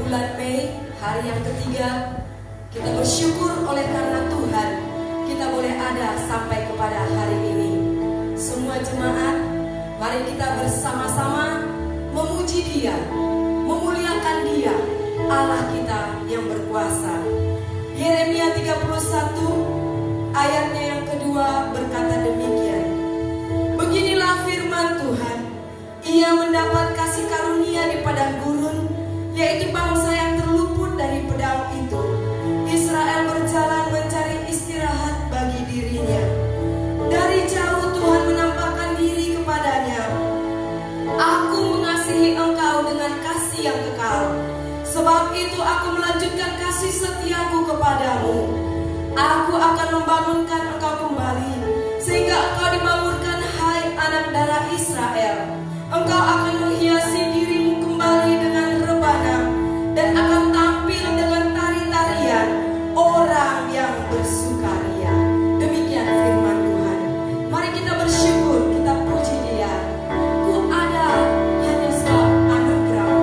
bulan Mei, hari yang ketiga. Kita bersyukur oleh karena Tuhan kita boleh ada sampai kepada hari ini. Semua jemaat, mari kita bersama-sama memuji Dia, memuliakan Dia, Allah kita yang berkuasa. Yeremia 31 ayatnya yang kedua berkata demikian. Beginilah firman Tuhan, Ia mendapat kasih karunia di padang gurun, yaitu bangsa yang terluput dari pedang itu. Israel berjalan mencari istirahat bagi dirinya. Dari jauh Tuhan menampakkan diri kepadanya. Aku mengasihi engkau dengan kasih yang kekal. Sebab itu aku melanjutkan kasih setiaku kepadamu. Aku akan membangunkan engkau kembali, sehingga engkau dibangunkan, hai anak darah Israel. Engkau akan menghiasi dirimu kembali dengan rebana, dan akan tampil dengan tari-tarian orang yang bersukaria. Demikian firman Tuhan. Mari kita bersyukur, kita puji Dia. Ku ada hanya sebab anugerah.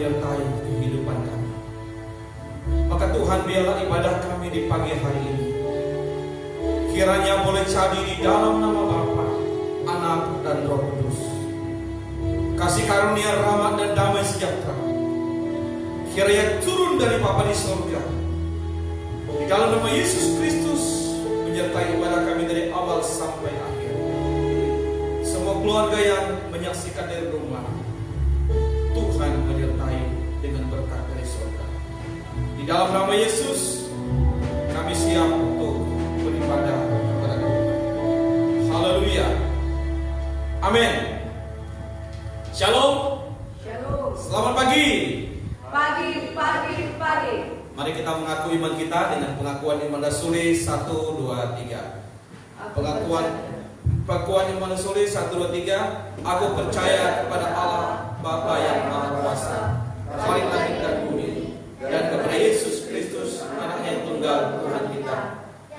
menyertai kehidupan kami. Maka Tuhan, biarlah ibadah kami di pagi hari ini kiranya boleh jadi di dalam nama Bapa, Anak, dan Roh Kudus. Kasih karunia, rahmat, dan damai sejahtera kiranya turun dari Bapa di surga. Di dalam nama Yesus Kristus, menyertai ibadah kami dari awal sampai akhir. Semua keluarga yang menyaksikan dari rumah, Tuhan menyertai dengan berkat dari surga. Di dalam nama Yesus, kami siap untuk beribadah kepada Tuhan. Haleluya. Amin. Shalom. Shalom. Selamat pagi. Pagi. Mari kita mengaku iman kita dengan pengakuan iman Rasuli 1, 2, 3. Pengakuan iman Rasuli 1, 2, 3. Aku percaya kepada Allah Bapa yang Maha Kuasa, Khalik langit dan bumi, dan kepada Yesus Kristus, Anaknya yang tunggal, Tuhan kita,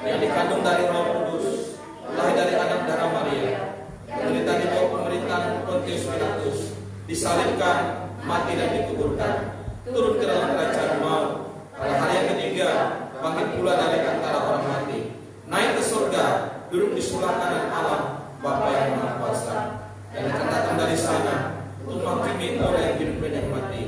yang dikandung dari Roh Kudus, lahir dari anak darah Maria, menderita di bawah pemerintahan Pontius Pilatus, disalibkan, mati dan dikuburkan, turun ke dalam kerajaan maut, pada hari yang ketiga bangkit pula dari antara orang mati, naik ke surga, duduk di sebelah kanan Allah Bapa yang Maha Kuasa, dan akan datang dari sana untuk menghakimi orang yang hidup dan yang mati.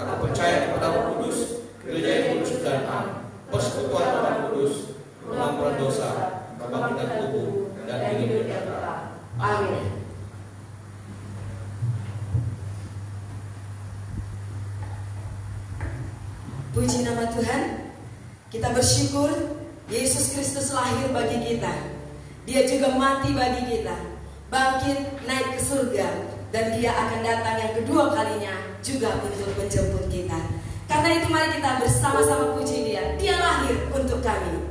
Aku percaya kepada Roh Kudus, gereja yang kudus dan am, persekutuan Roh Kudus, pengampunan dosa, kebangkitan tubuh, dan hidup yang kekal. Amin. Puji nama Tuhan. Kita bersyukur Yesus Kristus lahir bagi kita. Dia juga mati bagi kita, bangkit naik ke surga, dan Dia akan datang yang kedua kalinya juga untuk menjemput kita. Karena itu mari kita bersama-sama puji Dia. Dia lahir untuk kami.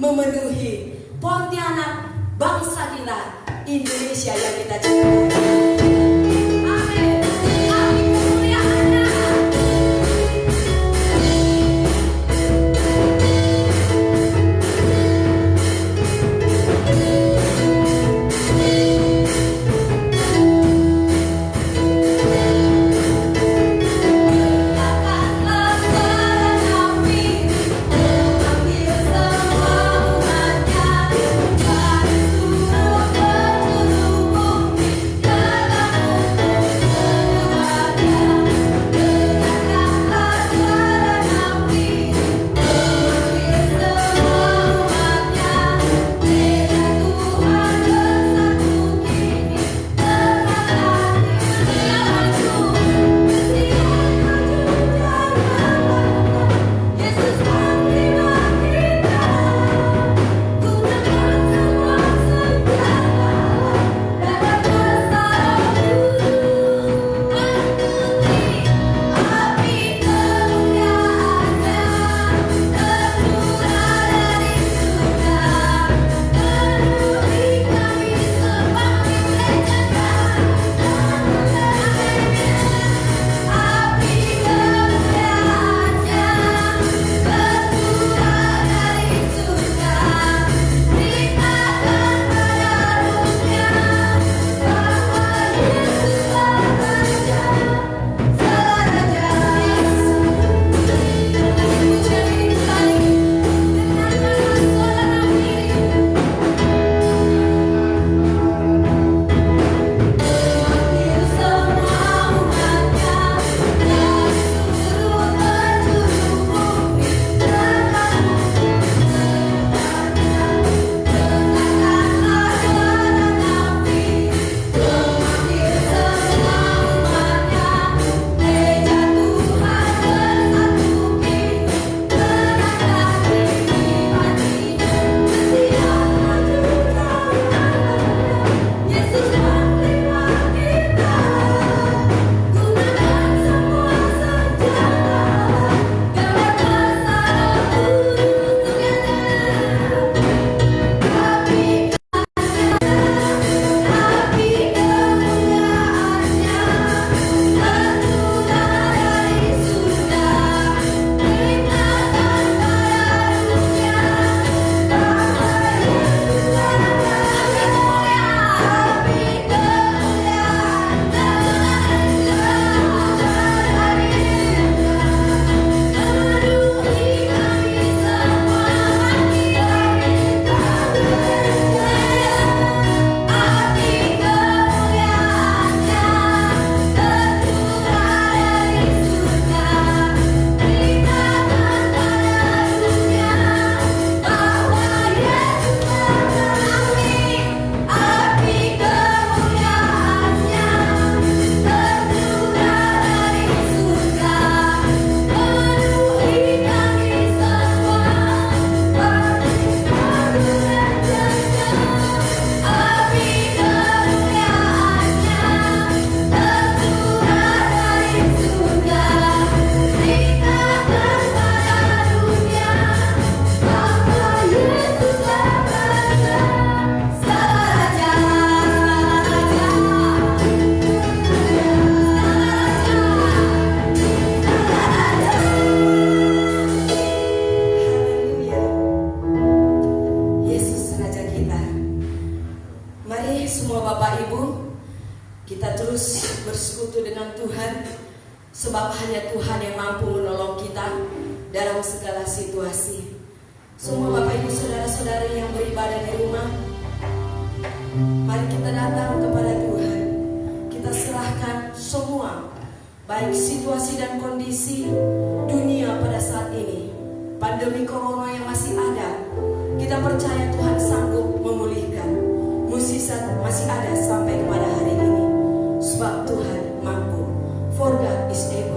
Memenuhi Pontianak, bangsa kita, Indonesia yang kita cintai. Amin. Amin. semua Bapak Ibu, kita terus bersekutu dengan Tuhan, sebab hanya Tuhan yang mampu menolong kita dalam segala situasi. Semua Bapak Ibu saudara-saudari yang beribadah di rumah, mari kita datang kepada Tuhan. Kita serahkan semua, baik situasi dan kondisi dunia pada saat ini, pandemi corona yang masih ada. Kita percaya Tuhan sanggup memulihkan. Mukjizat masih ada sampai kepada hari ini, sebab Tuhan mampu. For God is able.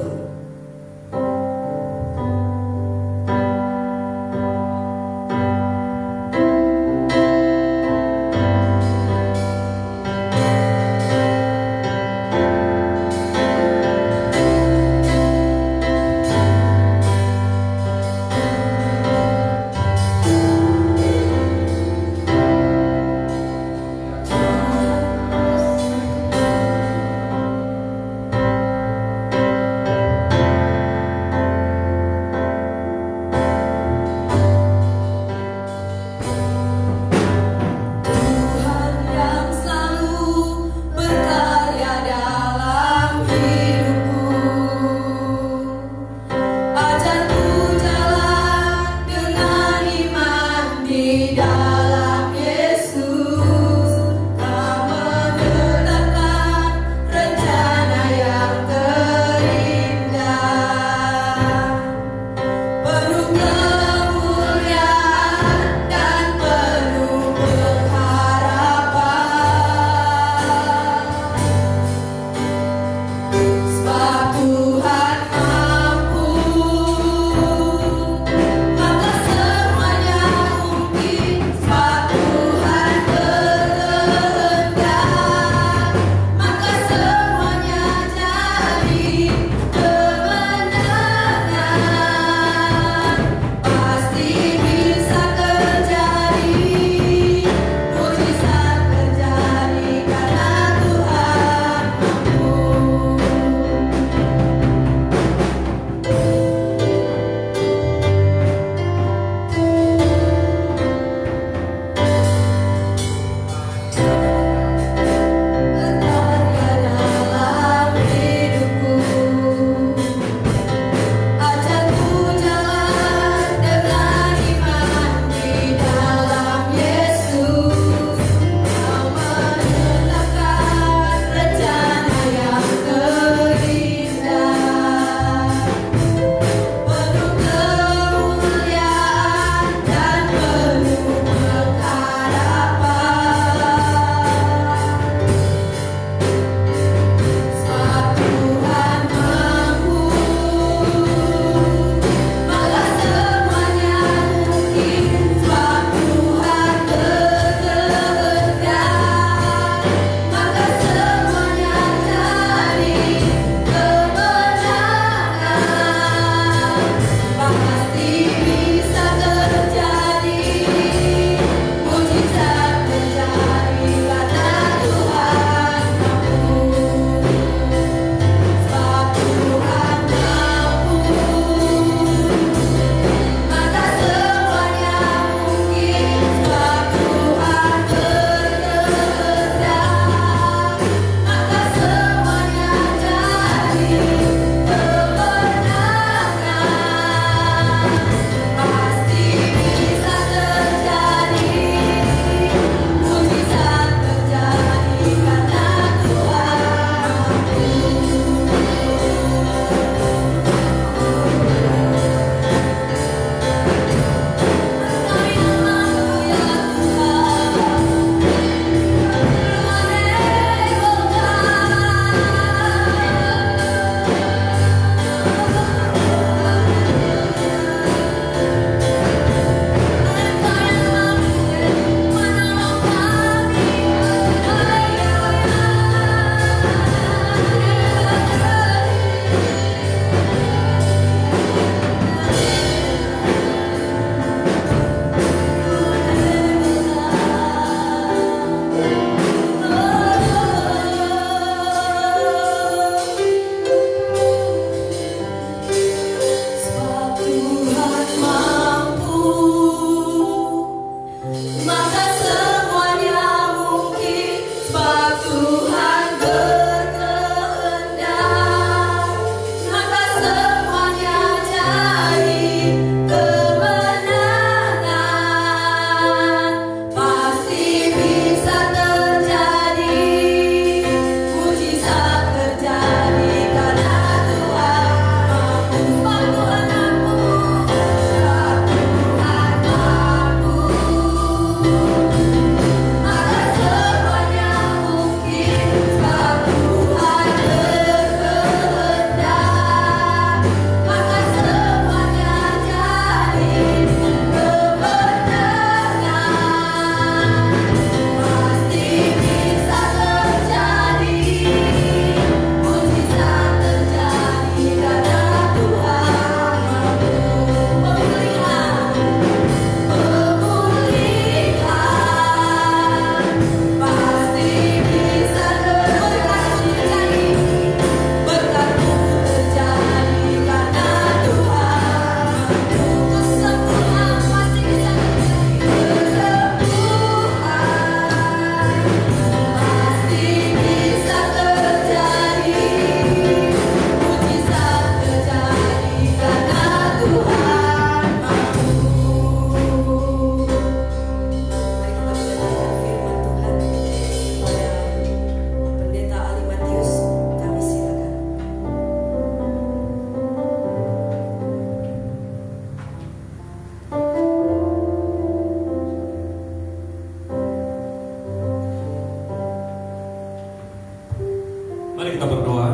Mari kita berdoa.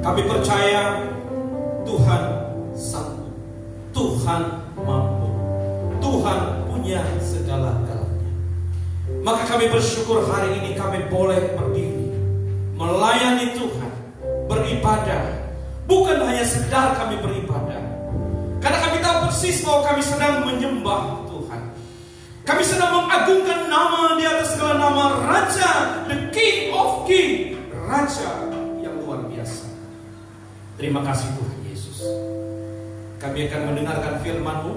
Kami percaya Tuhan sanggup, Tuhan mampu, Tuhan punya segala-galanya. Maka kami bersyukur hari ini kami boleh berdiri melayani Tuhan, beribadah. Bukan hanya sekedar kami beribadah, karena kami tahu persis bahwa kami sedang menyembah Tuhan. Kami sedang mengagungkan nama di atas segala nama, Raja, the King of King, Raja yang luar biasa. Terima kasih Tuhan Yesus. Kami akan mendengarkan firman-Mu.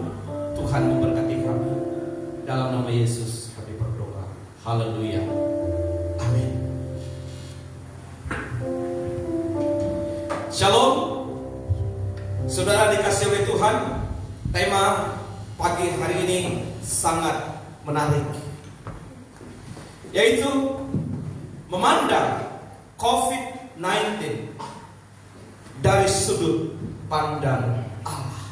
Tuhan memberkati kami. Dalam nama Yesus kami berdoa. Haleluya. Amin. Shalom. Saudara dikasih oleh Tuhan, tema pagi hari ini sangat menarik, yaitu memandang COVID-19 dari sudut pandang Allah.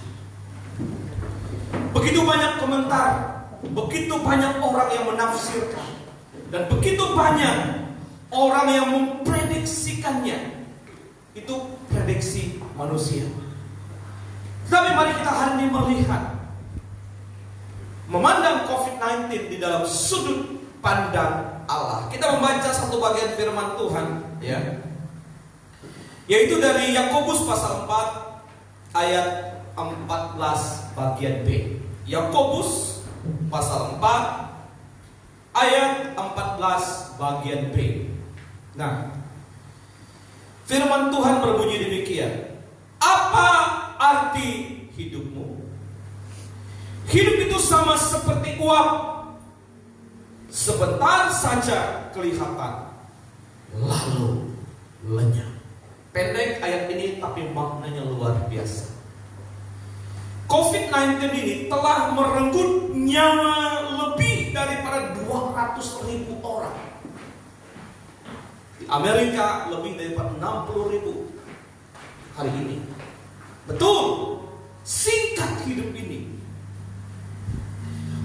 Begitu banyak komentar, begitu banyak orang yang menafsirkan, dan begitu banyak orang yang memprediksikannya. Itu prediksi manusia. Tapi mari kita hari ini melihat, memandang COVID-19 di dalam sudut pandang Allah. Kita membaca satu bagian firman Tuhan, ya, yaitu dari Yakobus pasal 4 ayat 14 bagian B. Yakobus pasal 4 ayat 14 bagian B. Nah, firman Tuhan berbunyi demikian. Apa arti hidupmu? Hidup itu sama seperti uap, sebentar saja kelihatan, lalu lenyap. Pendek ayat ini tapi maknanya luar biasa. COVID-19 ini telah merenggut nyawa lebih daripada 200.000 orang. Di Amerika lebih daripada 60.000 hari ini. Betul, singkat hidup ini.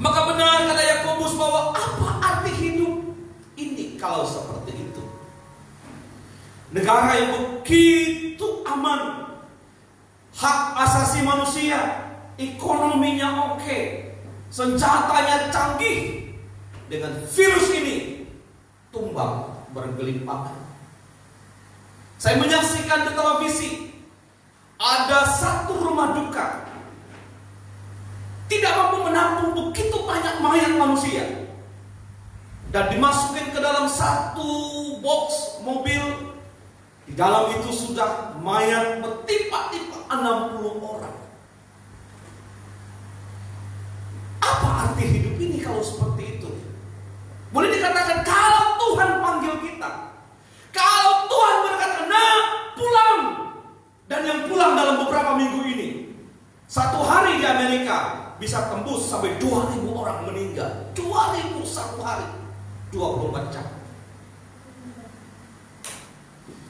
Maka benar kata Yakobus bahwa apa arti hidup ini kalau seperti itu? Negara yang begitu aman, hak asasi manusia, ekonominya oke, senjatanya canggih, dengan virus ini tumbang bergelimpangan. Saya menyaksikan di televisi ada satu rumah duka tidak mampu menampung begitu banyak mayat manusia, dan dimasukin ke dalam satu box mobil. Di dalam itu sudah mayat bertimpa-timpa 60 orang. Apa arti hidup ini kalau seperti itu? Boleh dikatakan kalau Tuhan panggil kita, kalau Tuhan berkata, nah pulang, dan yang pulang dalam beberapa minggu ini, satu hari di Amerika bisa tembus sampai 2.000 orang meninggal. 2.000 satu hari, 24 jam.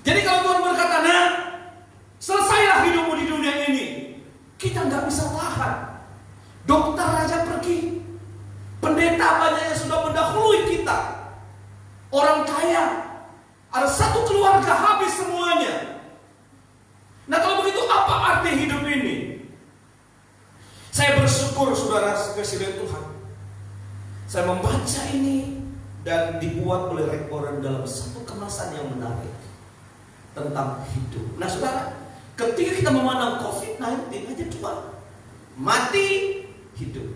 Jadi kalau Tuhan berkata, nah selesailah hidupmu di dunia ini, kita nggak bisa tahan. Dokter aja pergi, pendeta banyak yang sudah mendahului kita, orang kaya, ada satu keluarga habis semuanya. Nah kalau begitu apa arti hidup ini? Saya bersyukur saudara sekasihi Tuhan, saya membaca ini dan dibuat oleh rekoran dalam satu kemasan yang menarik tentang hidup. Nah saudara, ketika kita memandang COVID-19 aja coba, mati, hidup.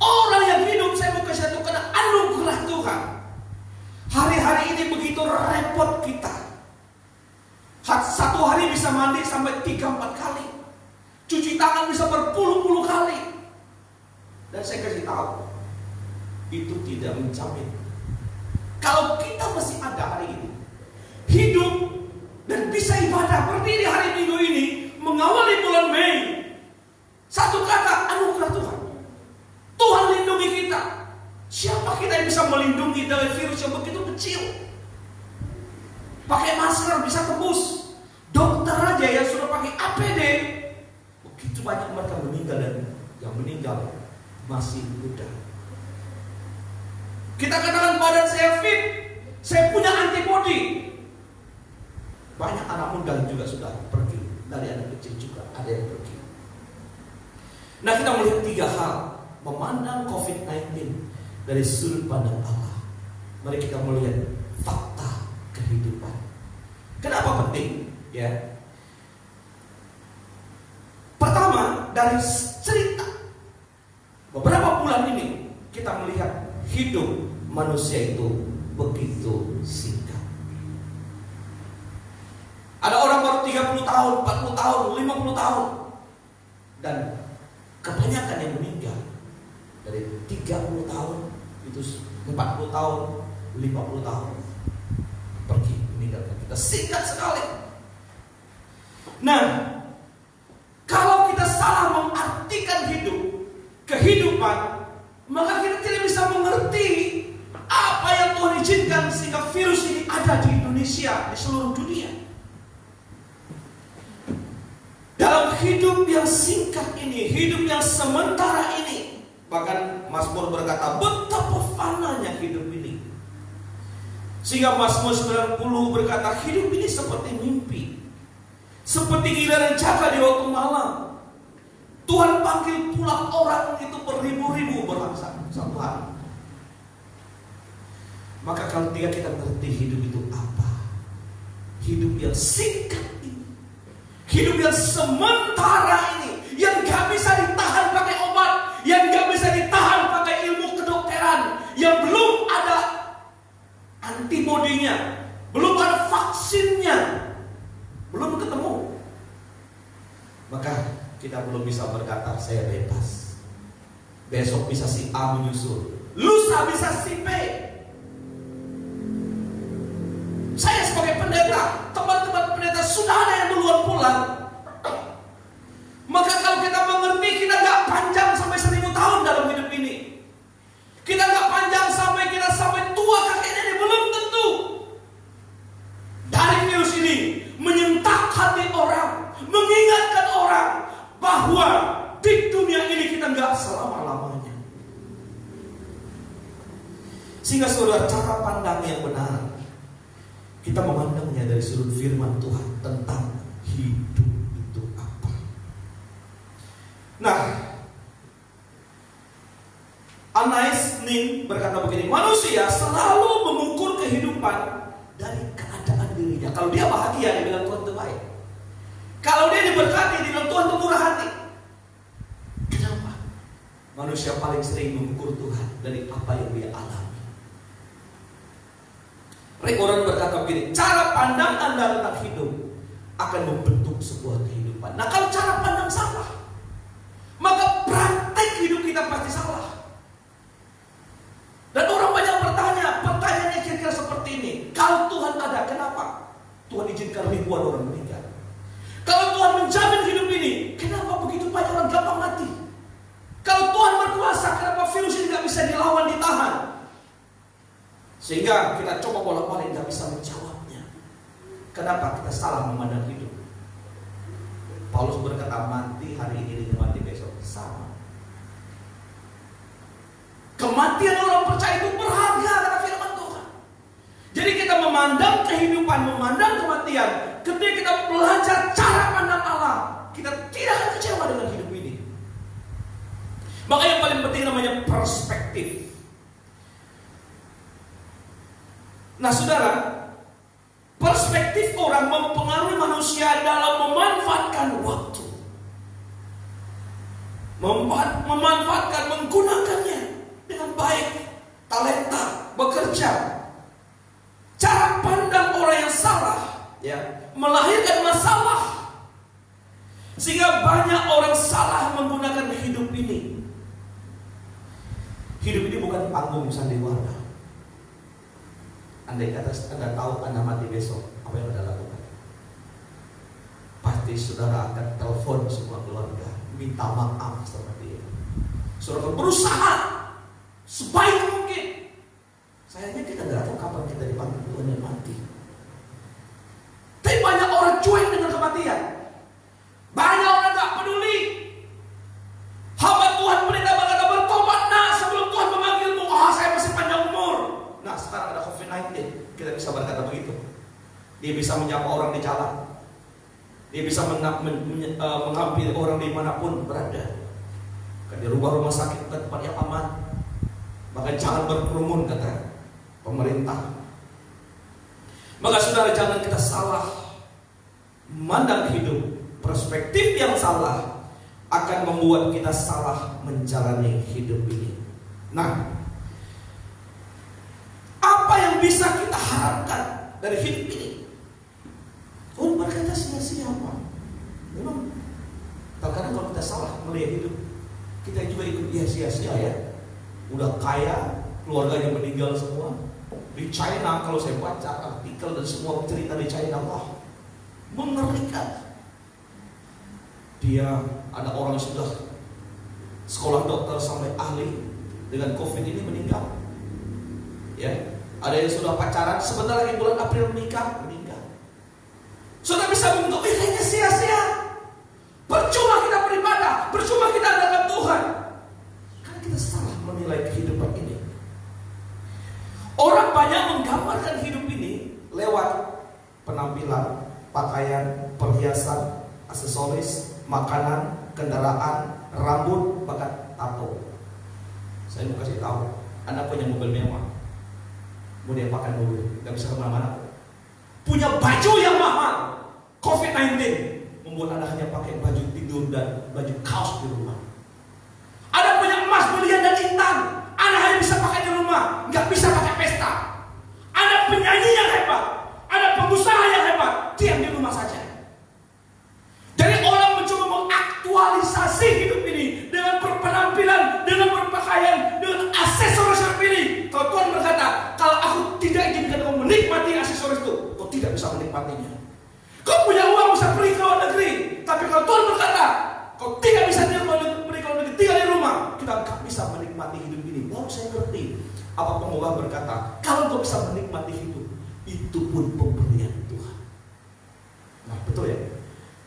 Orang yang hidup, saya mau kasih tahu karena anugerah Tuhan. Hari-hari ini begitu repot kita. Satu hari bisa mandi sampai 3-4 kali, cuci tangan bisa berpuluh-puluh kali. Dan saya kasih tahu, itu tidak menjamin kalau kita masih ada hari ini, hidup dan bisa ibadah berdiri hari Minggu ini, mengawali bulan Mei. Satu kata, anugerah Tuhan. Tuhan lindungi kita. Siapa kita yang bisa melindungi dari virus yang begitu kecil? Pakai masker bisa tembus. Dokter aja yang sudah pakai APD, begitu banyak mereka meninggal, dan yang meninggal masih muda. Kita katakan badan saya fit, saya punya antibodi, Banyak anak muda juga sudah pergi. Dari anak kecil juga ada yang pergi. Nah, kita melihat 3 hal memandang COVID-19 dari sudut pandang Allah. Mari kita melihat fakta kehidupan. Kenapa penting? Ya. Pertama, dari cerita beberapa bulan ini kita melihat hidup manusia itu begitu singkat. Ada orang baru 30 tahun, 40 tahun, 50 tahun. Dan kebanyakan yang meninggal dari 30 tahun, itu 40 tahun, 50 tahun pergi meninggalkan kita. Singkat sekali. Nah, kalau kita salah mengartikan kehidupan, maka kita tidak bisa mengerti apa yang Tuhan izinkan sehingga virus ini ada di Indonesia, di seluruh dunia. Dalam hidup yang singkat ini, hidup yang sementara ini, bahkan Mazmur berkata betapa fananya hidup ini. Sehingga Mazmur 90 berkata hidup ini seperti mimpi, seperti giliran jaga di waktu malam. Tuhan panggil pulang orang itu beribu-ribu berlangsung satu hari. Maka kalau kita mengerti hidup itu apa, hidup yang singkat ini, hidup yang sementara ini, yang gak bisa ditahan pakai obat, yang gak bisa ditahan pakai ilmu kedokteran, yang belum ada antibodinya, belum ada vaksinnya, belum ketemu. Maka kita belum bisa berkata saya bebas. Besok bisa si A menyusul, lusa bisa si B. Saya sebagai pendeta, teman-teman pendeta sudah ada yang duluan pulang. Maka kalau kita mengerti, kita gak panjang sampai 1000 tahun dalam hidup ini. Kita gak panjang sampai tua kakek nenek, belum tentu. Dari virus ini menyentak hati orang, mengingatkan orang bahwa di dunia ini kita gak selama-lamanya. Sehingga saudara, cara pandang yang benar, kita memandangnya dari sudut firman Tuhan tentang hidup itu apa. Nah, Anais Nin berkata begini, manusia selalu mengukur kehidupan dari keadaan dirinya. Kalau dia bahagia, dia bilang Tuhan itu baik. Kalau dia diberkati, dia bilang Tuhan itu murah hati. Kenapa? Manusia paling sering mengukur Tuhan dari apa yang dia alami. Orang berkata begini, cara pandang Anda tentang hidup akan membentuk sebuah kehidupan. Nah, kalau cara pandang salah, maka praktek hidup kita pasti salah. Dan orang banyak bertanya, pertanyaannya kira-kira seperti ini. Kalau Tuhan ada, kenapa Tuhan izinkan ribuan orang meninggal? Kalau Tuhan menjamin hidup ini, kenapa begitu banyak orang gampang mati? Kalau Tuhan berkuasa, kenapa virus ini gak bisa dilawan, ditahan? Sehingga kita coba bolak-balik gak bisa menjawabnya. Kenapa kita salah memandang hidup? Paulus berkata mati hari ini dengan mati besok sama. Kematian orang percaya itu berharga karena firman Tuhan. Jadi kita memandang kehidupan, memandang kematian, ketika kita belajar cara pandang Allah, kita tidak akan kecewa dengan hidup ini. Maka yang paling penting namanya perspektif. Nah saudara, perspektif orang mempengaruhi manusia dalam memanfaatkan waktu, memanfaatkan, menggunakannya dengan baik, talenta, bekerja. Cara pandang orang yang salah, ya, melahirkan masalah. Sehingga banyak orang salah menggunakan hidup ini. Hidup ini bukan panggung sandiwara. Andai kata Anda tahu Anda mati besok, apa yang Anda lakukan? Pasti saudara akan telepon semua keluarga, minta maaf sama dia. Saudara berusaha sebaik mungkin. Sayangnya kita nggak tahu kapan kita dipanggil Tuhan dan mati. Tapi banyak orang cuek dengan kematian. Banyak orang nggak peduli. Hamba Tuhan pendeta berkata bertobat sebelum Tuhan memanggilmu. Saya masih panjang umur. Nah sekarang ada COVID-19, kita bisa berkata begitu. Dia bisa menyapa orang di jalan. Dia bisa menghampiri orang dimanapun berada. Di rumah sakit bukan tempat yang aman. Maka jangan berkerumun, kata pemerintah. Maka saudara, jangan kita salah memandang hidup. Perspektif yang salah akan membuat kita salah menjalani hidup ini. Nah, apa yang bisa kita harapkan dari hidup ini? Oh, berkata sia-sia apa? Memang terkadang kalau kita salah melihat hidup, kita juga ikut dia sia-sia ya. Udah kaya, keluarganya meninggal semua. Di China, kalau saya baca artikel dan semua cerita di China, wah, mengerikan. Dia ada orang yang sudah sekolah dokter sampai ahli dengan COVID ini meninggal. Ya, ada yang sudah pacaran sebentar lagi bulan April meninggal. Sudah bisa mengutuk, kayaknya sia-sia. Percuma kita beribadah, percuma kita adakan Tuhan. Karena kita salah menilai kehidupan ini. Orang banyak menggambarkan hidup ini lewat penampilan, pakaian, perhiasan, aksesoris, makanan, kendaraan, rambut, bahkan tato. Saya mau kasih tahu, Anda punya mobil mewah, mau dia pakai mobil, nggak bisa kemana-mana. Punya baju yang mahal, COVID-19 membuat Anda hanya pakai baju tidur dan baju kaos di rumah. Anda punya emas, berlian dan intan, Anda hanya bisa pakai di rumah, nggak bisa pakai pesta. Anda penyanyi yang hebat, Anda pengusaha yang hebat, diam di rumah saja. Jadi orang mencoba mengaktualisasi hidup ini dengan berpenampilan, dengan berpakaian, dengan aksesoris hidup ini. Kalau Tuhan berkata, kalau aku tidak izinkan kau menikmati aksesoris itu, kau tidak bisa menikmatinya. Kau punya uang bisa pergi ke luar negeri, tapi kalau Tuhan berkata, kau tidak bisa pergi ke luar negeri, tinggal di rumah, kita nggak bisa menikmati hidup ini. Baru saya ngerti apa pengubah berkata, kalau kau bisa menikmati hidup, itu pun pemberian Tuhan. Nah, betul ya?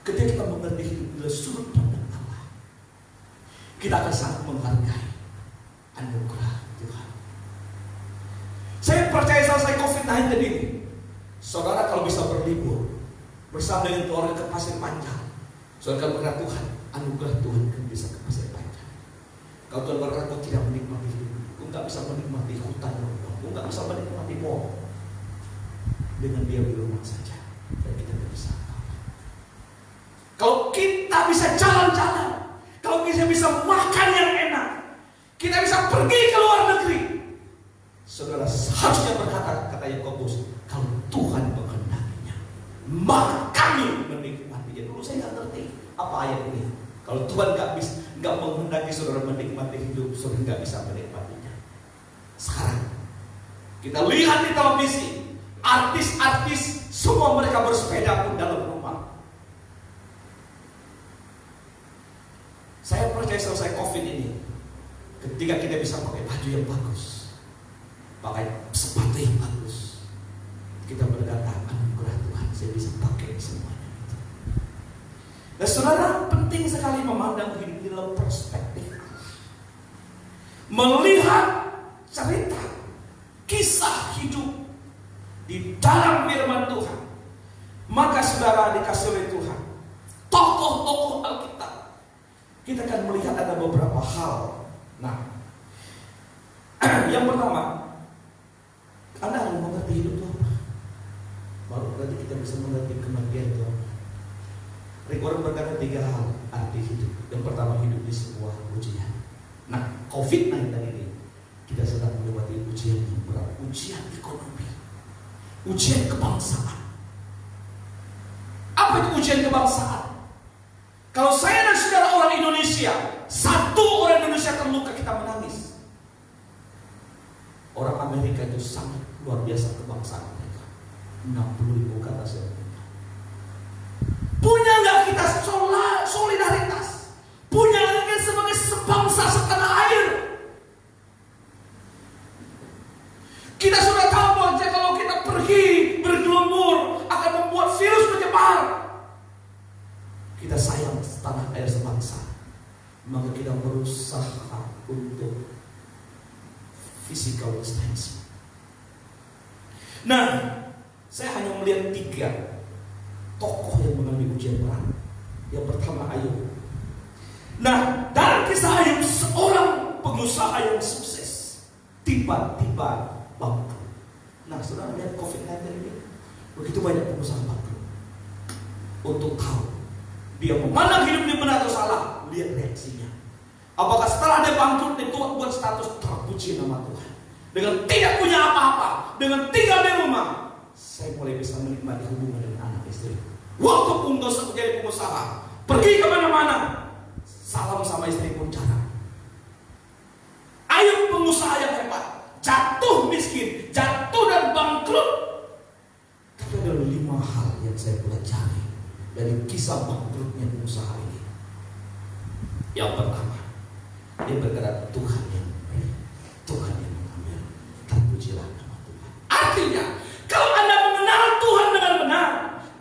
Ketika kita mengerti hidup dari sudut pandang Allah, kita akan sangat menghargai anugerah Tuhan. Saya percaya selesai COVID-19 ini, saudara kalau bisa berlibur bersama dengan keluarga ke Pasir Panjang, saudara berkata, Tuhan, anugerah Tuhan kan bisa ke Pasir Panjang. Kalau Tuhan berkata, kau tidak menikmati hidup, kau nggak bisa menikmati hutan, kau nggak bisa menikmati mall, dengan dia di rumah saja, dan kita tidak bisa. Kalau kita bisa jalan-jalan, kalau kita bisa makan yang enak, kita bisa pergi ke luar negeri, saudara seharusnya berkata, kata Yakobus, kalau Tuhan menghendakinya, maka kami menikmatinya. Dulu saya nggak ngerti apa ayat ini. Kalau Tuhan nggak menghendaki saudara menikmati hidup, saudara nggak bisa menikmatinya. Sekarang kita lihat di televisi, artis-artis semua mereka bersepeda pun dalam rumah. Saya percaya selesai COVID ini, ketika kita bisa pakai baju yang bagus, pakai sepatu yang bagus, kita berkata, anugerah Tuhan, saya bisa pakai semuanya. Dan saudara, penting sekali memandang hidup di dalam perspektif, melihat cerita, kisah hidup di dalam firman Tuhan. Maka saudara dikasih oleh Tuhan tokoh-tokoh Alkitab, kita akan melihat ada beberapa hal. Nah, yang pertama, Anda harus mengerti hidup itu apa. Baru nanti kita bisa mengerti kematian itu apa. Rick berkata 3 hal arti hidup. Yang pertama, hidup di sebuah ujian. Nah, COVID-19 ini kita sedang melewati ujian yang berat, ujian ekonomi, ujian kebangsaan. Apa itu ujian kebangsaan? Kalau saya dan saudara orang Indonesia, satu orang Indonesia terluka, kita menangis. Orang Amerika itu sangat luar biasa kebangsaan mereka. 60.000 kata saya. Punya nggak kita solidaritas? Punya nggak kita sebagai sebangsa setanah air? Kita sudah tahu bahwa kalau kita pergi bergelumur akan membuat virus menyebar. Kita sayang tanah air sebangsa, maka kita berusaha untuk physical distancing. Nah, Saya hanya melihat 3 tokoh yang mengalami ujian berat. Yang pertama Ayub. Nah, dalam kisah Ayub, seorang pengusaha yang sukses tiba-tiba bangkrut. Nah, saudara lihat COVID-19 ini, begitu banyak pengusaha bangkrut. Untuk tahu dia memandang hidupnya benar atau salah, lihat reaksinya. Apakah setelah dia bangkrut, dia buat status terpuji nama Tuhan. Dengan tidak punya apa-apa, dengan tinggal di rumah, saya mulai bisa menikmati hubungan dengan anak istri. Waktu pun menjadi pengusaha, pergi kemana-mana, salam sama istri pun jarang. Ayub pengusaha yang hebat, jatuh miskin, jatuh dan bangkrut. Tapi ada 5 hal yang saya pelajari dari kisah bangkrutnya pengusaha ini. Yang pertama, dia berkata Tuhan yang memberi, Tuhan yang mengambil. Terpujilah nama Tuhan. Artinya, kalau Anda mengenal Tuhan dengan benar,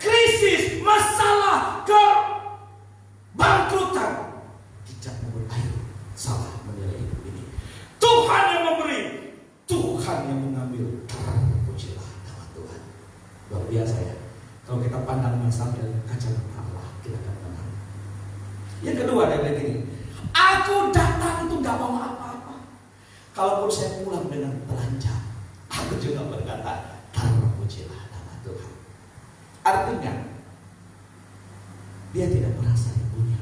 krisis, masalah, kebangkrutan tidak membuat Ayub salah menilai hidup ini. Tuhan yang memberi, Tuhan yang mengambil. Terpujilah nama Tuhan. Luar biasa ya. Kalau kita pandang masalah dari kacamata Allah, kita akan menang. Yang kedua, dia bilang gini, aku datang itu gak bawa apa-apa. Kalaupun saya pulang dengan belanja, aku juga berkata, terpujilah nama Tuhan. Artinya, dia tidak merasa dia punya.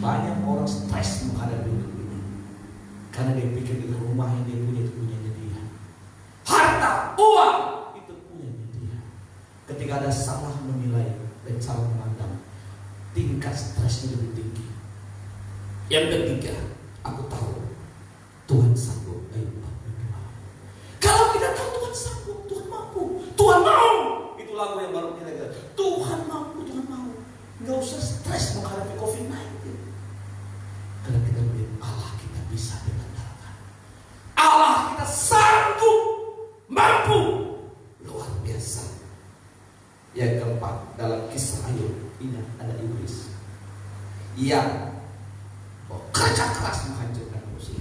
Banyak orang stres menghadapi hidup ini, karena dia pikir di rumah yang dia punya itu punyanya dia. Harta, uang, itu punyanya dia. Ketika ada salah menilai dan salah memandang, tingkat stresnya lebih tinggi. Yang ketiga, aku tahu Tuhan sanggup. Ayub 42. Kalau kita tahu Tuhan sanggup, Tuhan mampu, Tuhan mau. Itu lagu yang baru kita dengar. Tuhan mampu, Tuhan mau. Nggak usah stres menghadapi COVID-19. Karena kita melihat Allah kita bisa diandalkan. Allah kita sanggup, mampu, luar biasa. Yang keempat, dalam kisah Ayub ini ada iblis yang kerja keras menghancurkan manusia.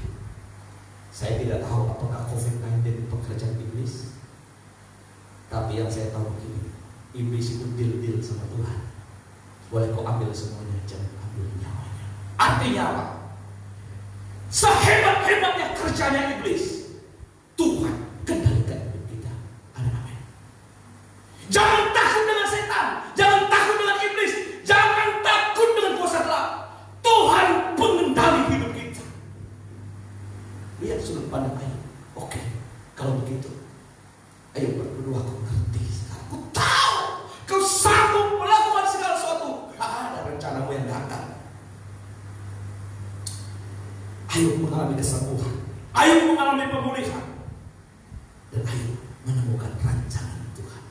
Saya tidak tahu apakah COVID-19 itu pekerjaan iblis, tapi yang saya tahu begini, iblis itu deal sama Tuhan. Boleh kau ambil semuanya, jangan ambil nyawanya. Artinya apa? Sehebat-hebatnya kerjanya iblis, Tuhan kendalikan hidup kita. Ada amin. Jangan takut dengan setan, jangan takut dengan iblis, jangan takut dengan kuasa gelap. Tuhan pengendali hidup kita. Lihat sudut pandang Ayub. Oke, kalau begitu, Ayub berdoa, kau ngerti sekarang. Kau tahu, kau sanggup melakukan segala sesuatu. Ada rencanamu yang datang. Ayub mengalami kesembuhan, Ayub mengalami pemulihan, dan Ayub menemukan rancangan Tuhan.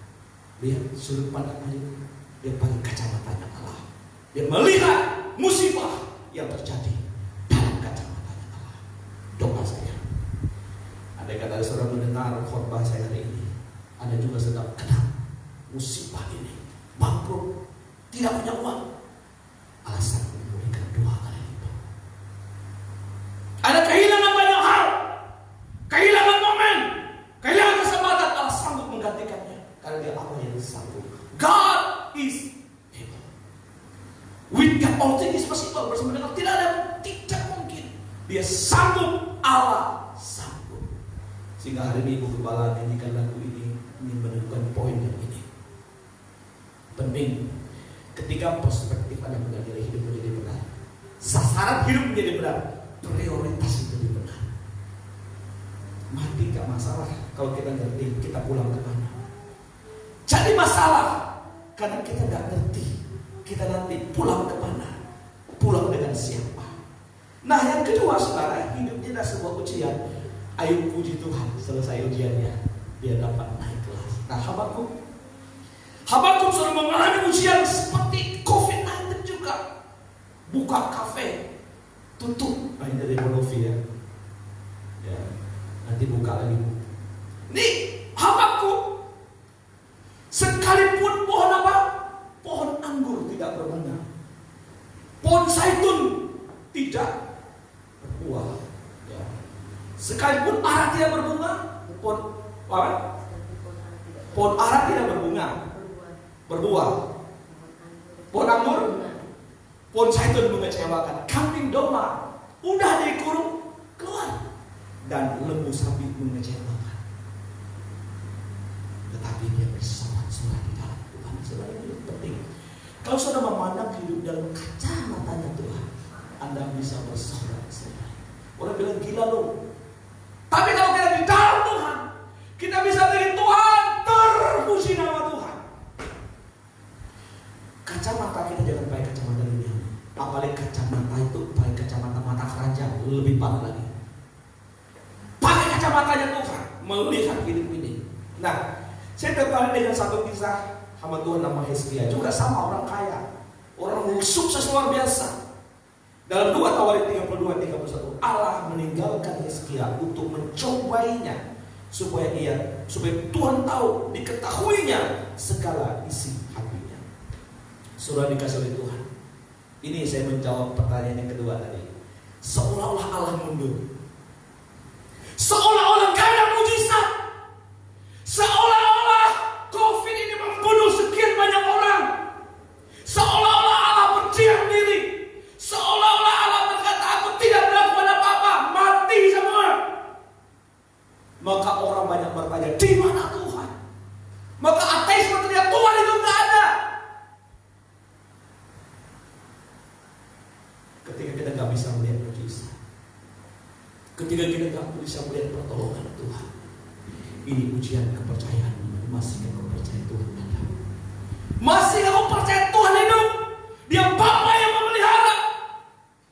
Lihat sudut pandang Ayub, dia pakai kacamatanya Allah. Dia melihat musibah yang terjadi dalam kacamatanya Allah. Doa saya, andai kata saudara mendengar khotbah saya hari ini, Anda juga sedang kena musibah ini, bangkrut, tidak punya uang, alasan memulihkan 2 kali lipat. Ada kehilangan banyak hal, kehilangan momen, kehilangan kesempatan, Allah sanggup menggantikannya karena dia Allah yang sanggup. God is able. With God all things is possible. Bersama dengan tidak ada tidak mungkin. Dia sanggup, Allah sanggup. Sehingga hari ini Ibu Gembala nyanyikan lagu ini ingin menentukan poin yang ini. Penting ketika perspektif Anda menjadi hidup menjadi benar, sasaran hidup menjadi benar, prioritas menjadi benar. Mati gak masalah kalau kita ngerti kita pulang ke mana. Jadi masalah karena kita gak ngerti kita nanti pulang ke mana, pulang dengan siapa. Nah yang kedua saudara, hidupnya adalah sebuah ujian. Ayub puji Tuhan, selesai ujiannya dia dapat naik kelas. Nah Habakuk sudah mengalami ujian seperti COVID-19 juga. Buka kafe, tutup. Nah ini dari Monovi ya. Nanti buka lagi. Nih Habakuk, sekalipun pohon apa? Pohon anggur tidak berbunga, pohon zaitun tidak berbuah, ya. Sekalipun ara tidak berbunga, pohon apa? Pohon ara tidak berbunga, berbuah. Pohon anggur, pohon zaitun mengecewakan. Kambing domba udah dikurung keluar, dan lembu sapi mengecewakan. Tetapi dia bersorak-sorai di dalam Tuhan. Saudara, ini penting. Kalau saudara memandang hidup dalam kacamatanya Tuhan, Anda bisa bersorak-sorai. Orang bilang gila loh. Tapi kalau kita di dalam Tuhan, kita bisa bikin Tuhan terpuji nama Tuhan. Kacamata kita jangan pakai kacamata dunia. Apalagi kacamata itu pakai kacamata mata keranjang, lebih parah lagi. Pakai kacamatanya Tuhan melihat hidup ini. Nah, saya tertarik dengan satu kisah hamba Tuhan nama Hizkia, juga sama orang kaya, orang sukses luar biasa. Dalam 2 Tawarik 32-31, Allah meninggalkan Hizkia untuk mencobainya supaya Tuhan tahu, diketahuinya segala isi hatinya. Surah dikasih oleh Tuhan. Ini saya menjawab pertanyaan yang kedua tadi. Seolah-olah Allah mundur. Seolah-olah gak ada mujizat. Seolah-olah COVID ini membunuh sekian banyak orang. Seolah-olah Allah berdiam diri. Seolah-olah Allah berkata, aku tidak melakukan apa-apa, mati semua. Maka orang banyak bertanya, di mana Tuhan? Maka ateis bertanya, Tuhan itu gak ada. Ketika kita gak bisa melihat mujizat, ketika kita gak bisa melihat pertolongan Tuhan, ini ujian kepercayaan. Masih kau percaya Tuhan ada? Masih kau percaya Tuhan hidup? Dia Bapa yang memelihara.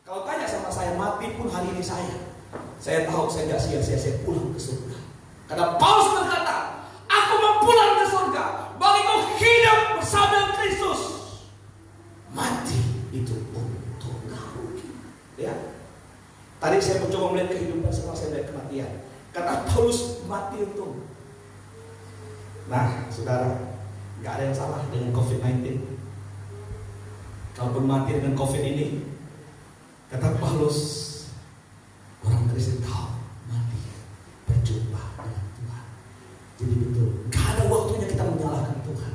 Kalau tanya sama saya, mati pun hari ini saya tahu saya gak sia-sia, saya pulang ke surga. Karena Paulus berkata, aku mau pulang ke surga, bagiku hidup bersama Kristus, mati itu untuk rugi. Ya. Tadi saya mencoba melihat kehidupan setelah saya melihat kematian. Karena Paulus mati untung. Nah, saudara, gak ada yang salah dengan COVID-19. Kalaupun mati dengan COVID ini, kata Paulus, orang Kristen tahu mati berjumpa dengan Tuhan. Jadi betul, gak ada waktunya kita menyalahkan Tuhan.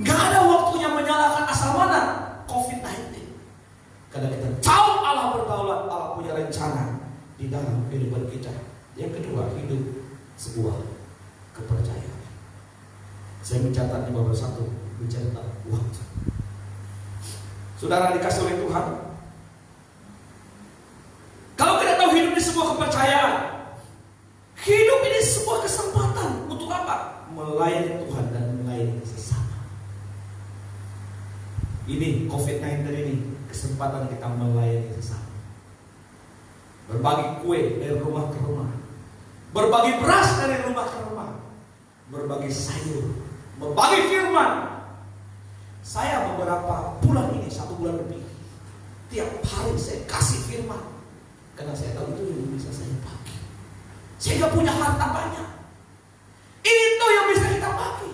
Gak ada waktunya menyalahkan asal mana COVID-19. Karena kita tahu Allah berdaulat, Allah punya rencana di dalam kehidupan kita. Yang kedua, hidup sebuah kepercayaan. Saya mencatat di bawah satu, bicara tentang waktu. Saudara dikasih oleh Tuhan. Kalau kita tahu hidup ini sebuah kepercayaan, hidup ini sebuah kesempatan untuk apa? Melayani Tuhan dan melayani sesama. Ini COVID-19 ini kesempatan kita melayani sesama. Berbagi kue dari rumah ke rumah, berbagi beras dari rumah ke rumah, berbagi sayur, berbagi firman. Saya beberapa bulan ini, 1 bulan lebih, tiap hari saya kasih firman. Karena saya tahu itu yang bisa saya pakai. Saya gak punya harta banyak, itu yang bisa kita pakai.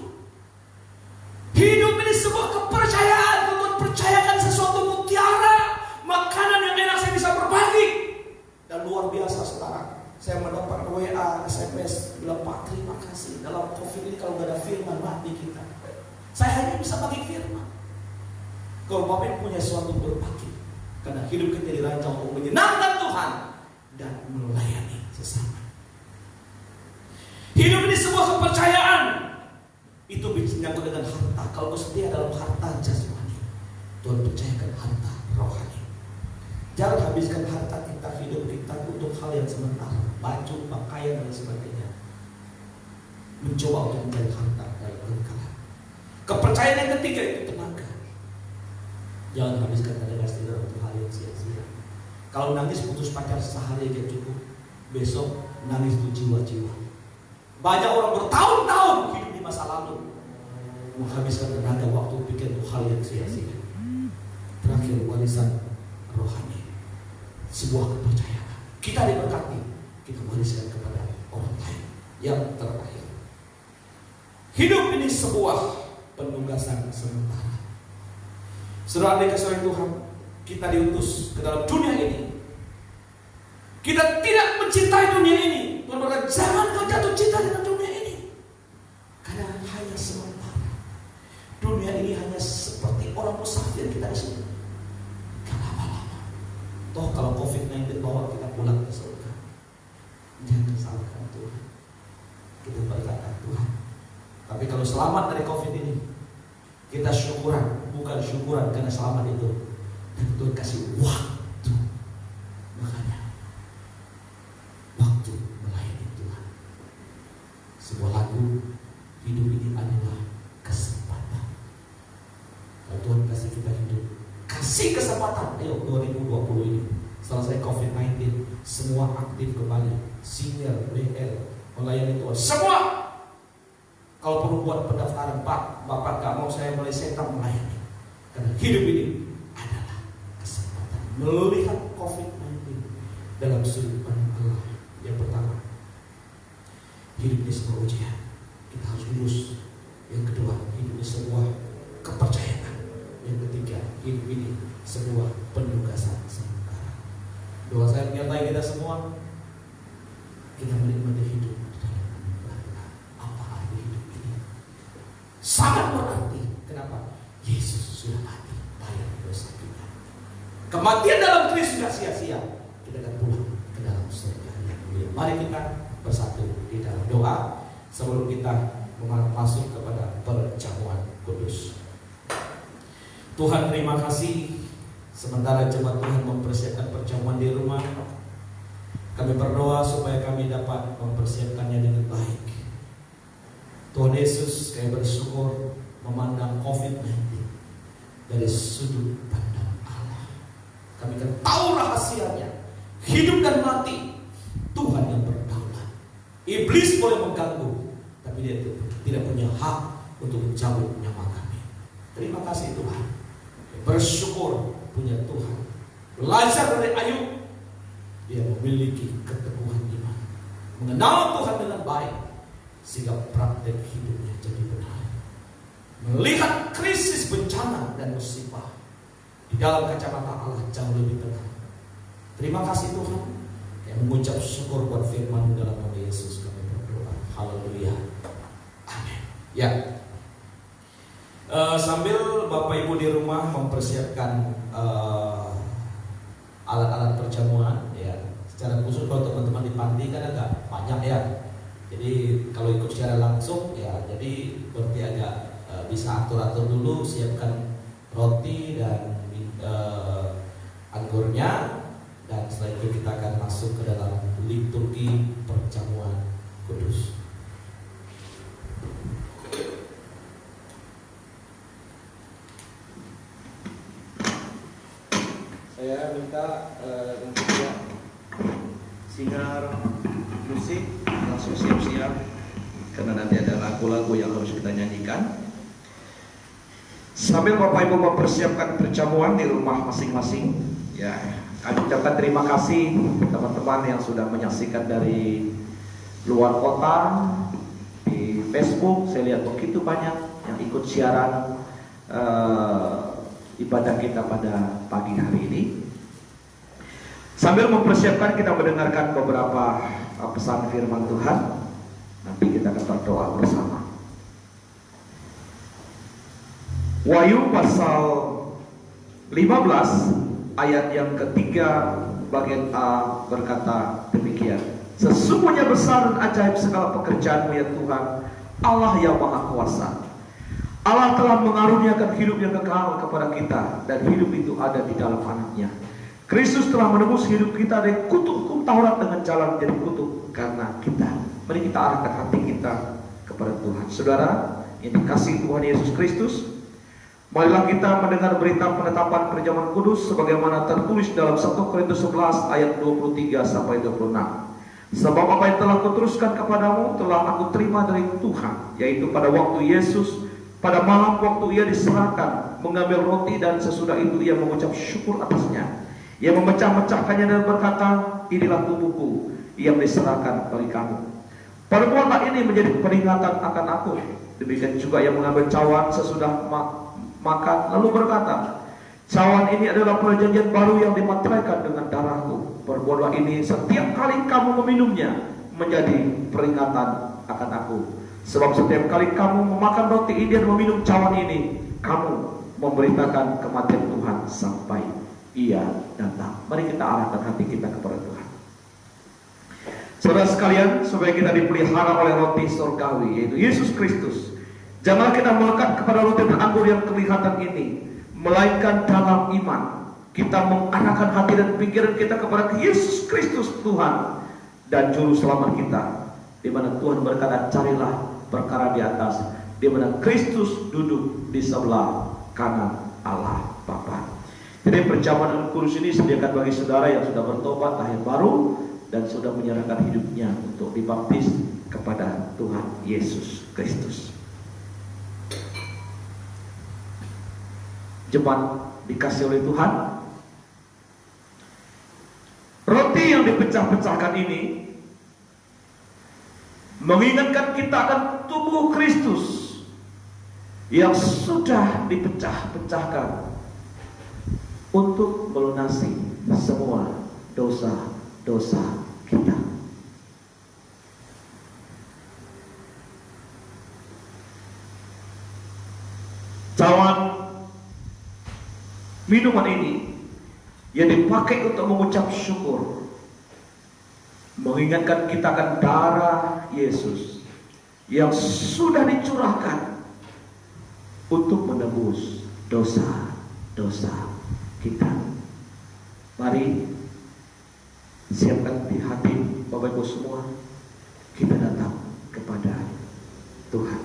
Hidup ini sebuah kepercayaan. Untuk percayakan sesuatu mutiara, makanan yang enak saya bisa berbagi. Dan luar biasa sekarang saya mendapat WA, SMS, bilang Pak terima kasih. Dalam COVID ini kalau gak ada firman mati kita. Saya hanya bisa bagi firman. Kalau Bapak punya sesuatu berbagi, karena hidup kita dirancang untuk menyenangkan Tuhan dan melayani sesama. Hidup ini sebuah kepercayaan. Itu menyangkut dengan harta. Kalau kau setia dalam harta jasmani, Tuhan percayakan harta rohani. Jangan habiskan harta kita, hidup kita untuk hal yang sementara, baju, pakaian dan sebagainya. Mencoba untuk mencari harta dalam kekekalan. Kepercayaan yang ketiga itu tenaga. Jangan habiskan tenaga saudara untuk hal yang sia-sia. Kalau nangis putus pacar sehari aja cukup, besok nangis itu jiwa-jiwa. Banyak orang bertahun-tahun hidup di masa lalu menghabiskan tenaga waktu pikir untuk hal yang sia-sia. Terakhir, warisan rohani, sebuah kepercayaan. Kita diberkati, kita wariskan kepada orang lain. Yang terakhir, hidup ini sebuah penugasan sementara. Saudara dikasihi Tuhan, kita diutus ke dalam dunia ini. Kita tidak mencintai dunia ini. Tuhan berkata, jangan kau jatuh cinta dengan dunia ini, karena hanya Tapi kalau selamat dari COVID ini, kita syukuran, bukan syukuran karena selamat itu. Dan Tuhan kasih waktu. Makanya waktu melayani Tuhan. Sebuah lagu, hidup ini adalah kesempatan. Kalau Tuhan kasih kita hidup, kasih kesempatan. Ayo 2020 ini selesai COVID-19, semua aktif kembali, single, BL, melayani Tuhan, semua. Kalau perlu buat pendaftaran, Pak, Bapak gak mau saya mulai setan melayani. Karena hidup ini adalah kesempatan. Melihat COVID-19 dalam sudut pandang Allah. Yang pertama, hidup ini sebuah ujian, kita harus lulus. Yang kedua, hidup ini sebuah kepercayaan. Yang ketiga, hidup ini sebuah penugasan sementara. Doa saya menyertai kita semua, kita menikmati hidup dalam penugasan. Apa arti hidup ini? Sangat berarti. Kenapa? Yesus sudah mati bayar dosa kita. Kematian dalam Kristus sudah sia-sia. Kita akan pulang ke dalam surga yang mulia. Mari kita bersatu di dalam doa sebelum kita masuk kepada perjamuan kudus. Tuhan, terima kasih sementara jemaat Tuhan mempersiapkan perjamuan di rumah. Kami berdoa supaya kami dapat mempersiapkannya dengan baik. Tuhan Yesus, kami bersyukur memandang COVID-19 dari sudut pandang Allah. Kami akan tahu rahasianya. Hidup dan mati Tuhan yang berdaulat. Iblis boleh mengganggu, tapi dia tidak punya hak untuk mencabut nyawa kami. Terima kasih Tuhan. Bersyukur punya Tuhan. Belajar dari Ayub, dia memiliki keteguhan iman, mengenal Tuhan dengan baik, sehingga praktek hidupnya jadi benar. Melihat krisis, bencana dan musibah di dalam kacamata Allah jauh lebih tenang. Terima kasih Tuhan. Yang mengucap syukur buat firman dalam nama Yesus kami berdoa. Haleluya. Amin. Ya. Sambil Bapak Ibu di rumah mempersiapkan alat-alat perjamuan, ya. Secara khusus kalau teman-teman di panti kan agak banyak ya. Jadi kalau ikut secara langsung ya, jadi berarti agak bisa atur-atur dulu, siapkan roti dan anggurnya, dan setelah itu kita akan masuk ke dalam liturgi perjamuan kudus. Saya minta untuk singer musik langsung siap-siap, karena nanti ada lagu-lagu yang harus kita nyanyikan. Sambil Bapak Ibu mempersiapkan perjamuan di rumah masing-masing, ya, kami ucapkan terima kasih teman-teman yang sudah menyaksikan dari luar kota di Facebook. Saya lihat begitu banyak yang ikut siaran ibadah kita pada pagi hari ini. Sambil mempersiapkan kita mendengarkan beberapa pesan firman Tuhan. Nanti kita akan berdoa bersama. Wahyu pasal 15 ayat yang ketiga bagian A berkata demikian. Sesungguhnya besar dan ajaib segala pekerjaanmu ya Tuhan, Allah yang Maha Kuasa. Allah telah mengaruniakan hidup yang kekal kepada kita, dan hidup itu ada di dalam Anaknya. Kristus telah menebus hidup kita dari kutuk hukum Taurat dengan jalan menjadi kutuk karena kita. Mari kita arahkan hati kita kepada Tuhan. Saudara, ini kasih Tuhan Yesus Kristus. Marilah kita mendengar berita penetapan perjamuan kudus sebagaimana tertulis dalam 1 Korintus 11 ayat 23 sampai 26. Sebab apa yang telah kuteruskan kepadamu telah aku terima dari Tuhan, yaitu pada waktu Yesus pada malam waktu ia diserahkan, mengambil roti dan sesudah itu ia mengucap syukur atasnya. Ia memecah-mecahkannya dan berkata, inilah tubuhku yang diserahkan bagi kamu. Perbuatlah ini menjadi peringatan akan aku. Demikian juga ia mengambil cawan sesudah makan, lalu berkata, cawan ini adalah perjanjian baru yang dimateraikan dengan darahku. Perbuatlah ini setiap kali kamu meminumnya menjadi peringatan akan aku. Sebab setiap kali kamu memakan roti ini dan meminum cawan ini, kamu memberitakan kematian Tuhan sampai ia datang. Mari kita arahkan hati kita kepada Tuhan. Saudara sekalian, supaya kita dipelihara oleh roti surgawi, yaitu Yesus Kristus, Janganlah kita melekat kepada roti dan anggur yang kelihatan ini, melainkan dalam iman kita mengarahkan hati dan pikiran kita kepada Yesus Kristus Tuhan dan Juru Selamat kita, di mana Tuhan berkata, carilah perkara di atas, di mana Kristus duduk di sebelah kanan Allah Bapa. Jadi perjamuan kudus ini sediakan bagi saudara yang sudah bertobat lahir baru dan sudah menyerahkan hidupnya untuk dibaptis kepada Tuhan Yesus Kristus. Jemaat dikasih oleh Tuhan, roti yang dipecah-pecahkan ini mengingatkan kita akan tubuh Kristus yang sudah dipecah-pecahkan untuk melunasi semua dosa-dosa kita. Cawan minuman ini yang dipakai untuk mengucap syukur, mengingatkan kita akan darah Yesus yang sudah dicurahkan untuk menebus dosa-dosa kita. Mari siapkan di hati Bapak Ibu semua, kita datang kepada Tuhan.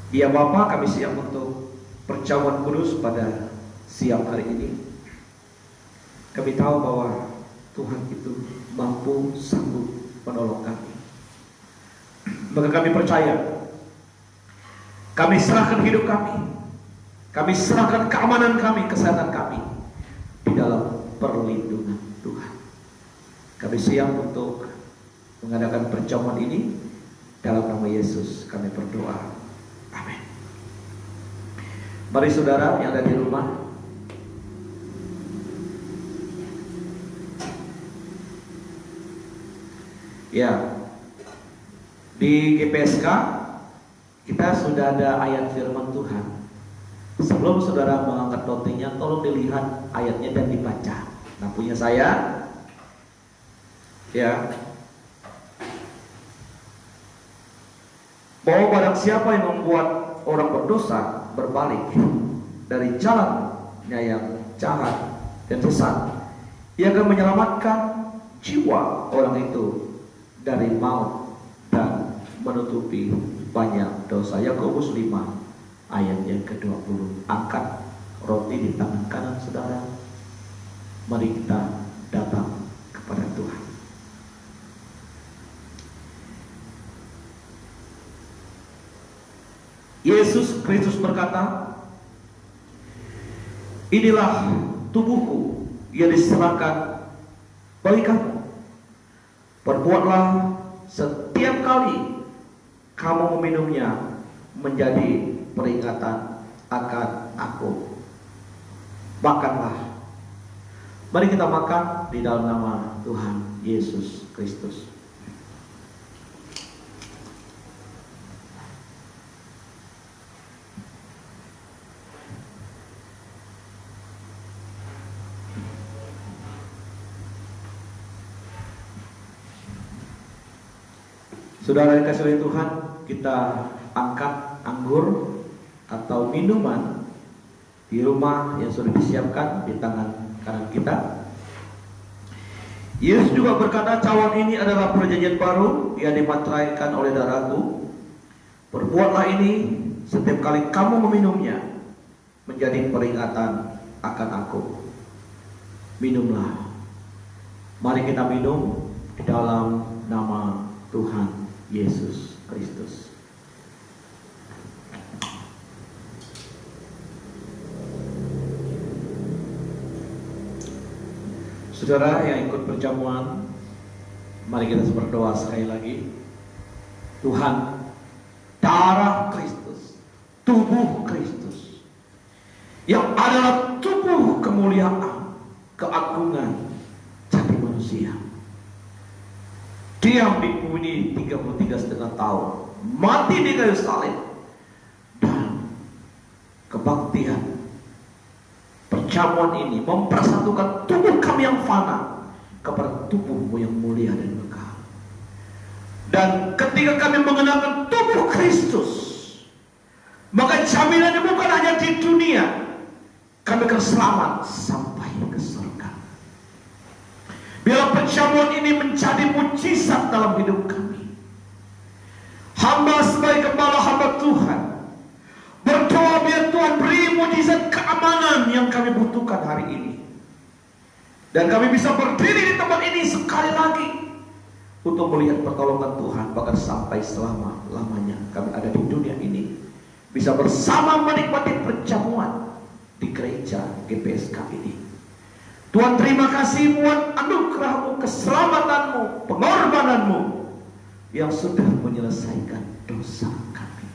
Ya Bapa, kami siap untuk perjamuan kudus pada siang hari ini. Kami tahu bahwa Tuhan itu mampu, sanggup menolong kami. Maka kami percaya, kami serahkan hidup kami serahkan keamanan kami, kesehatan kami di dalam perlindungan Tuhan. Kami siap untuk mengadakan perjamuan ini. Dalam nama Yesus kami berdoa. Amin. Mari saudara yang ada di rumah, ya, di GPSK kita sudah ada ayat firman Tuhan. Sebelum saudara mengangkat rotinya, tolong dilihat ayatnya dan dibaca. Nah, punya saya, ya, bahwa barang siapa yang membuat orang berdosa berbalik dari jalannya yang jahat dan sesat, ia akan menyelamatkan jiwa orang itu dari maut dan menutupi banyak dosa. Yakobus 5 ayat yang ke-20. Angkat roti di tangan kanan saudara. Mari kita datang kepada Tuhan. Yesus Kristus berkata, inilah tubuhku yang diserahkan bagi kamu. Perbuatlah setiap kali kamu meminumnya menjadi peringatan akan aku. Makanlah. Mari kita makan di dalam nama Tuhan Yesus Kristus. Saudara yang kasih oleh Tuhan, kita angkat anggur atau minuman di rumah yang sudah disiapkan di tangan kanan kita. Yesus juga berkata, cawan ini adalah perjanjian baru yang dimateraikan oleh darahku. Perbuatlah ini setiap kali kamu meminumnya menjadi peringatan akan aku. Minumlah. Mari kita minum di dalam nama Tuhan Yesus Kristus. Saudara yang ikut perjamuan, mari kita berdoa sekali lagi. Tuhan, darah Kristus, tubuh Kristus, yang adalah tubuh kemuliaan, keagungan jati manusia, diam di bumi 33,5 tahun, mati di kayu salib, dan kebaktian perjamuan ini mempersatukan tubuh kami yang fana kepada tubuhmu yang mulia dan kekal. Dan ketika kami mengenalkan tubuh Kristus, maka jaminannya bukan hanya di dunia, kami akan selamat sampai ke surga. Biar perjamuan ini menjadi mujizat dalam hidup kami. Hamba sebagai gembala hamba Tuhan berdoa biar Tuhan beri mujizat keamanan yang kami butuhkan hari ini. Dan kami bisa berdiri di tempat ini sekali lagi untuk melihat pertolongan Tuhan bahkan sampai selama-lamanya kami ada di dunia ini, bisa bersama menikmati perjamuan di gereja GPSK ini. Tuhan, terima kasih buat anugerah-Mu, keselamatanmu, pengorbananmu yang sudah menyelesaikan dosa kami.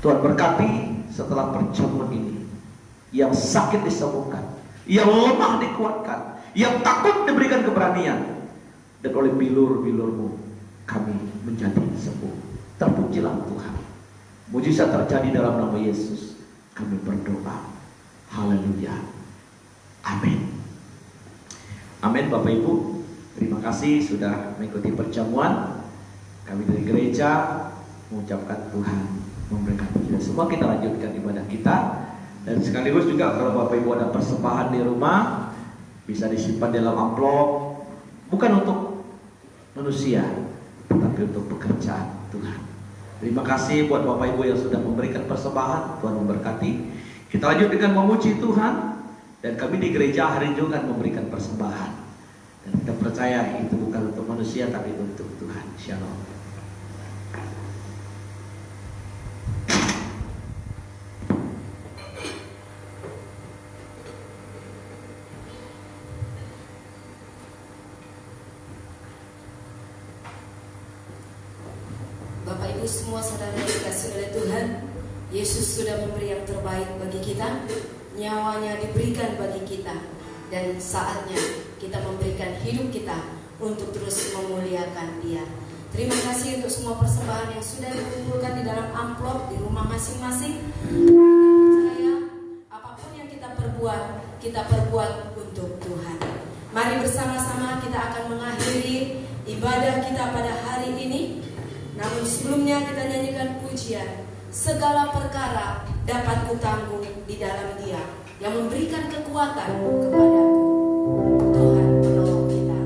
Tuhan, berkati setelah perjamuan ini, yang sakit disembuhkan, yang lemah dikuatkan, yang takut diberikan keberanian, dan oleh bilur-bilur-Mu kami menjadi sembuh. Terpujilah Tuhan. Mujizat terjadi dalam nama Yesus kami berdoa. Haleluya. Amin. Amin. Bapak Ibu, terima kasih sudah mengikuti perjamuan. Kami dari gereja mengucapkan Tuhan memberkati kita semua. Kita lanjutkan ibadah kita. Dan sekaligus juga kalau Bapak Ibu ada persembahan di rumah, bisa disimpan dalam amplop. Bukan untuk manusia, tetapi untuk pekerjaan Tuhan. Terima kasih buat Bapak Ibu yang sudah memberikan persembahan. Tuhan memberkati. Kita lanjut dengan memuji Tuhan. Dan kami di gereja hari ini juga akan memberikan persembahan. Dan kita percaya itu bukan untuk manusia, tapi untuk Tuhan. Shalom. Bapak Ibu semua saudara yang dikasihi oleh Tuhan, Yesus sudah memberi yang terbaik bagi kita. Nyawanya diberikan bagi kita, dan saatnya kita memberikan hidup kita untuk terus memuliakan Dia. Terima kasih untuk semua persembahan yang sudah dikumpulkan di dalam amplop di rumah masing-masing. Percaya apapun yang kita perbuat untuk Tuhan. Mari bersama-sama kita akan mengakhiri ibadah kita pada hari ini. Namun sebelumnya kita nyanyikan pujian. Segala perkara dapat kutanggung di dalam Dia yang memberikan kekuatan kepadaku. Tuhan penolong kita.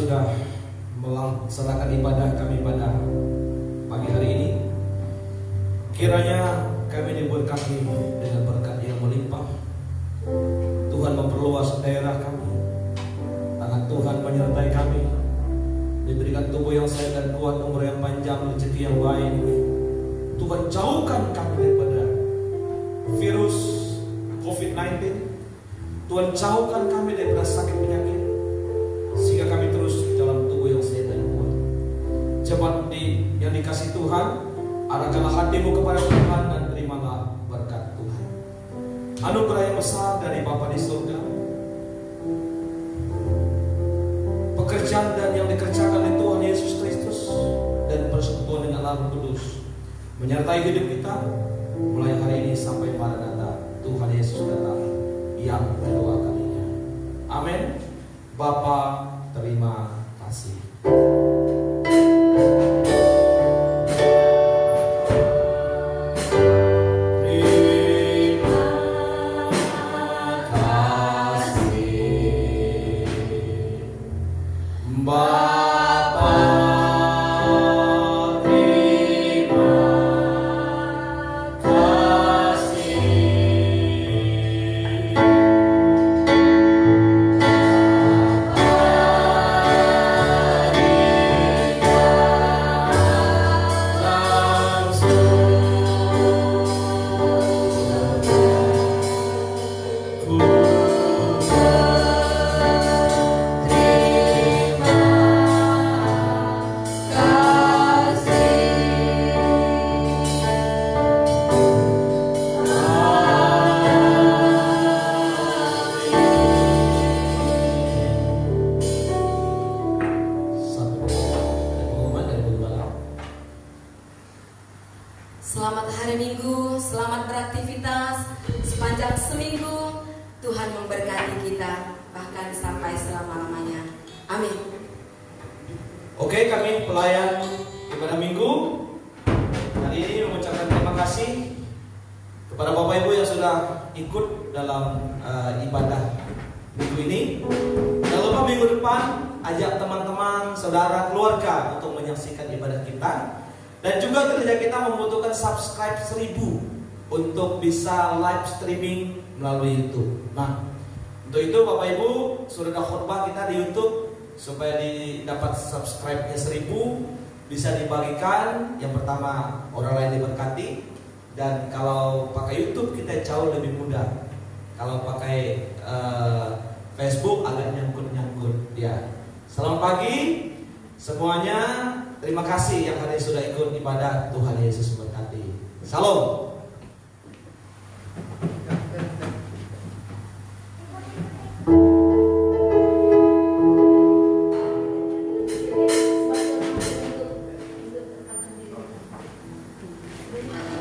sudah melaksanakan ibadah kami pada pagi hari ini. Kiranya kami diberkati dengan berkat yang melimpah. Tuhan memperluas daerah kami, tangan Tuhan menyertai kami, diberikan tubuh yang sehat dan kuat, umur yang panjang, rezeki yang baik. Tuhan jauhkan kami daripada virus COVID-19. Tuhan jauhkan kami daripada sakit penyakit, sehingga kami terus dalam tubuh yang sehat dan kuat. Cepat yang dikasih Tuhan, arahkanlah hatimu kepada Tuhan dan terimalah berkat Tuhan. Anugerah yang besar dari Bapa di surga, pekerjaan dan yang dikerjakan oleh Tuhan Yesus Kristus, dan persekutuan dengan Allah Kudus menyertai hidup kita mulai hari ini sampai Maranatha Tuhan Yesus datang yang kedua kalinya. Amin. Bapa, terima kasih. Selamat hari Minggu, selamat beraktivitas sepanjang seminggu. Tuhan memberkati kita bahkan sampai selama-lamanya. Amin. Oke, kami pelayan ibadah Minggu hari ini mengucapkan terima kasih kepada Bapak Ibu yang sudah ikut dalam ibadah Minggu ini. Jangan lupa minggu depan ajak teman-teman, saudara, keluarga untuk menyaksikan ibadah kita. Dan juga gereja kita membutuhkan subscribe 1000 untuk bisa live streaming melalui YouTube. Nah, untuk itu Bapak Ibu sudah ada khotbah kita di YouTube, supaya dapat subscribe-nya 1000 bisa dibagikan. Yang pertama, orang lain diberkati. Dan kalau pakai YouTube kita jauh lebih mudah. Kalau pakai Facebook agak nyangkut-nyangkut ya. Selamat pagi semuanya. Terima kasih yang hari sudah ikut ibadah. Tuhan Yesus memberkati. Salam. Terima kasih.